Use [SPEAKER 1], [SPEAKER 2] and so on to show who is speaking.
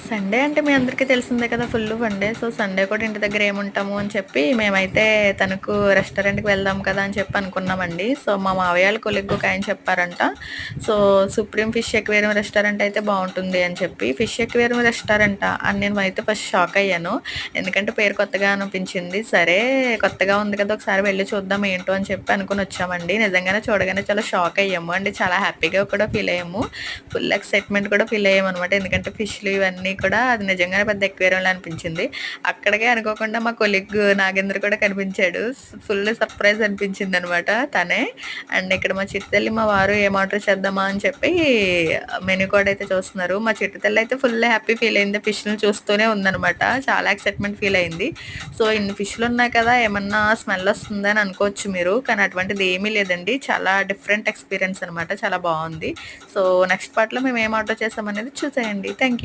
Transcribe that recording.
[SPEAKER 1] Sunday అంటే మీ అందరికీ తెలిసిందే కదా! Full funday. సో, సండే కూడా ఇంటి దగ్గర ఏముంటాము అని చెప్పి మేమైతే తనకు రెస్టారెంట్‌కి వెళ్దాం కదా అని చెప్పి అనుకున్నామండి. సో, మా మావయ్య వాళ్ళ కొలీగ్ ఒకాయన చెప్పారంట. So, supreme fish aquarium restaurant అయితే బావుంటుంది అని చెప్పి. ఫిష్ ఎక్వేరియం రెస్టారెంటా అని నేనైతే ఫస్ట్ షాక్ అయ్యాను. ఎందుకంటే పేరు కొత్తగా అనిపించింది. సరే కొత్తగా ఉంది కదా! ఒకసారి వెళ్లి చూద్దాం ఏంటో అని చెప్పి అనుకుని వచ్చామండి. నిజంగానే చూడగానే చాలా షాక్ అయ్యాము. అంటే చాలా హ్యాపీగా కూడా ఫీల్ అయ్యాము. ఫుల్ ఎక్సైట్‌మెంట్ కూడా ఫీల్ అయ్యామనమాట. ఎందుకంటే ఫిష్‌లు ఇవన్నీ కూడా అది నిజంగానే పెద్ద ఎక్వేరియంలా అనిపించింది. అక్కడికే అనుకోకుండా మా కొలీగ్ నాగేంద్ర కూడా కనిపించాడు. ఫుల్ సర్ప్రైజ్ అనిపించిందనమాట తనే. అండ్ ఇక్కడ మా చిట్టి తల్లి, మా వారు ఏం ఆర్డర్ చేద్దామా అని చెప్పి మెనూ కోడ్ అయితే చూస్తున్నారు. మా చిట్టి తల్లి అయితే ఫుల్ హ్యాపీ ఫీల్ అయింది. ఫిష్‌ని చూస్తూనే ఉందనమాట. చాలా ఎక్సైట్‌మెంట్ ఫీల్ అయింది. సో, ఇన్ని ఫిష్‌లు ఉన్నాయి కదా! ఏమన్నా స్మెల్ వస్తుందా అని అనుకోవచ్చు మీరు. కానీ అటువంటిది ఏమీ లేదండి. చాలా డిఫరెంట్ ఎక్స్‌పీరియన్స్ అనమాట. చాలా బావుంది. సో, నెక్స్ట్ పార్ట్‌లో మేము ఏం ఆర్డర్ చేసామనేది చూసేయండి. Thank you.